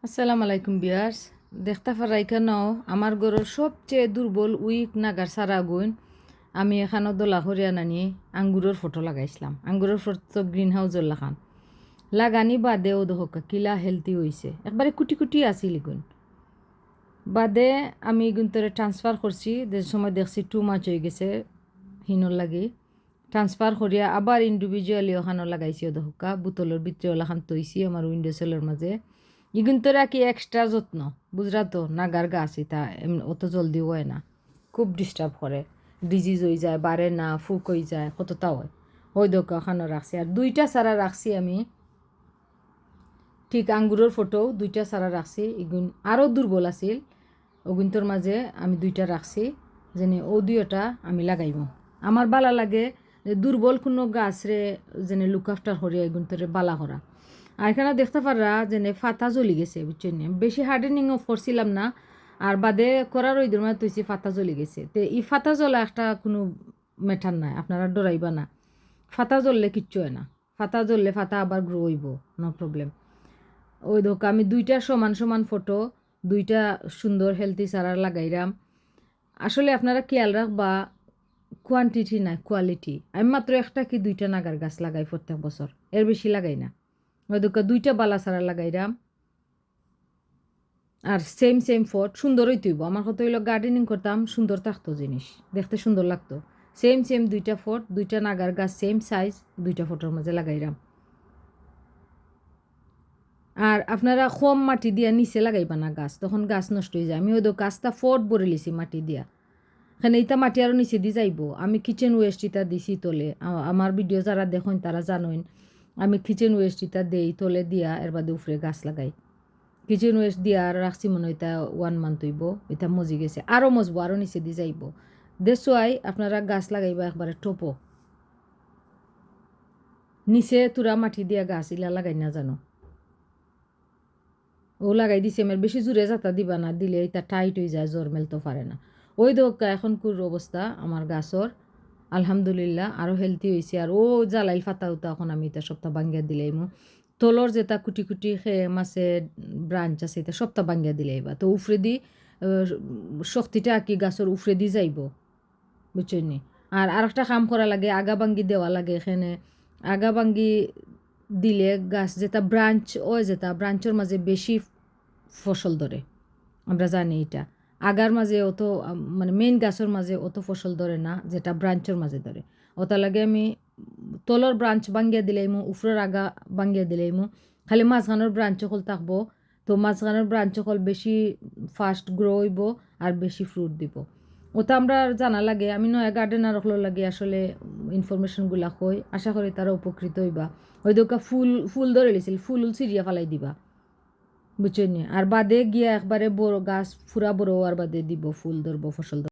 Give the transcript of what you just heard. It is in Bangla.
আসসালামু আলাইকুম বিয়ার্স, দেখতে পারাই কেন আমার ঘরের সবচেয়ে দুর্বল উইক নাগার সারা গুণ আমি এখানে দোলা করিয়া নানি আঙ্গুরের ফটো লাগাইছিলাম। আঙ্গুরের ফটো গ্রিন হাউজের লাগান লাগানি বাদে ও দহকা কিলা হেলদি হয়েছে, একবারে কুটি কুটি আসিল গুণ বাদে আমি গুণতরে ট্রান্সফার করছি। যে সময় দেখছি টু মাছ হয়ে গেছে হিনোর লাগি ট্রান্সফার করিয়া আবার ইন্ডিভিজুয়ালি ওখানে লাগাইছি ও দহকা বোতলের ভিতরে ওলাখান তৈছি আমার উইন্ডো সেলের মাঝে। ইগুন তোরা কি এক্সট্রা যত্ন বুঝরা তো নাগার গাছ এটা অত জলদি হয় না, খুব ডিস্টার্ব করে, ডিজিজ হয়ে যায়, বাড়ে না, ফুক হয়ে যায়, কতটা হয় ওই দোকা ওখানে রাখছি। আর দুইটা সারা রাখছি আমি, ঠিক আঙ্গুরের ফটো দুইটা সারা রাখছি। ইগুন আরও দুর্বল আছিল ওগুনটোর মাঝে আমি দুইটা রাখছি, যেন ও দুইটা আমি লাগাইব। আমার বালা লাগে যে দুর্বল কোনো গাছরে যেন লুক আফটার করিয়া এগুনতরে বালা করা। আর এখানে দেখতে পাররা যেন ফাতা জ্বলি গেছে, বুঝছেন, বেশি হার্ডেনিংও করছিলাম না, আর বাদে করার ওই দরমায় তৈছি ফাতা জ্বলি গেছে। তো এই ফাতা জ্বলা একটা কোনো ম্যাটার নাই, আপনারা ডরাইবা না, ফাতা জ্বললে কিচ্ছু হয় না। ফাতা জ্বললে ফাতা আবার গ্রো হইব, নো প্রবলেম। ওই দেখো আমি দুইটা সমান সমান ফটো দুইটা সুন্দর হেলদি সারার লাগাইলাম। আসলে আপনারা খেয়াল রাখবা, কোয়ান্টিটি না কোয়ালিটি। আমি মাত্র একটা কি দুইটা নাগার গাছ লাগাই প্রত্যেক বছর, এর বেশি লাগাই না। ওই দেখো দুইটা বালা সারা লাগাইলাম, আর সেম সেম ফট সুন্দর হইতেইব। আমার কত হইলো গার্ডেনিং করতাম, সুন্দর থাকতো জিনিস, দেখতে সুন্দর লাগতো। সেম সেম দুইটা ফট দুইটা নাগার গাছ সেম সাইজ দুইটা ফটোর মাঝে লাগাইলাম। আর আপনারা কম মাটি দিয়া নিচে লাগাইবা না গাছ, তখন গাছ নষ্ট হয়ে যায়। আমি ওই গাছটা ফট ভরে লিছি মাটি দিয়া, এখানে এইটা মাটি আরও নিচে দিয়ে যাইব। আমি কিচেন ওয়েস্ট ইটা দিছি তলে, আমার ভিডিও যারা দেখেন তারা জানেন আমি কিচেন ওয়েস্ট ইটা দেই তলে দিয়া, এর বাদে উপরে গাছ লাগাই। কিচেন ওয়েস্ট দিয়া আর রাখছি মনে হয় এটা 1 মান্থ হইব, এটা মজি গেছে, আরও মজবো, আরও নিচে দিয়ে যাইব। দেশোয়াই আপনারা গাছ লাগাইবা একবারে টপো, নিচে তুরা মাটি দিয়া গাছ ইলা লাগাই না জানো। ও লাগাই দিছে, আমার বেশি জোরে যাতা দিবা না, দিলে এটা টাইট হয়ে যায়, জ্বর মেলতে পারে না। ওই দোকা এখন কুর অবস্থা আমার গাছর, আলহামদুলিল্লাহ আরও হেলদি হয়েছে। আর ও জ্বালাইল ফাতা উতা এখন আমি এটা সপ্তাহ বাঙ্গিয়া দিলাইমু। তলর যেটা কুটি কুটি খেয়ে মাছে ব্রাঞ্চ আছে এটা সপ্তাহ বাঙ্গিয়া দিলাইবা, তো উফরে দি শক্তিটা কি গাছর উফরে দি যাইব, বুঝছেন নি। আর আরেকটা কাম করা লাগে, আগা বাঙ্গি দেওয়া লাগে এখানে। আগা বাঙ্গি দিলে গাছ যেটা ব্রাঞ্চ ওই যেটা ব্রাঞ্চের মাঝে বেশি ফসল ধরে, আমরা জানি এটা। আগার মাঝে অত মানে মেইন গাছের মাঝে অত ফসল ধরে না, যেটা ব্রাঞ্চের মাঝে ধরে। ওটা লাগে আমি তলর ব্রাঞ্চ বাঙ্গিয়া দিলাইমু, উপরের আগা বাঙ্গিয়া দিলাইমু, খালি মাঝখানের ব্রাঞ্চ হল থাকবো। তো মাঝখানের ব্রাঞ্চ হল বেশি ফাস্ট গ্রো হইব আর বেশি ফ্রুট দিব। ওটা আমরা জানা লাগে, আমি নয়া গার্ডেনার হলো লাগে আসলে ইনফরমেশনগুলা কই, আশা করি তারা উপকৃত হইবা। ওই দোকা ফুল ফুল ধরে লিছিল, ফুল ছিড়িয়া ফেলাই দিবা, বুঝছেন। আর বাদে গিয়া একবারে বড় গাছ ফুরা বড় আর বাদে দিব, ফুল ধরবো, ফসল ধরবো।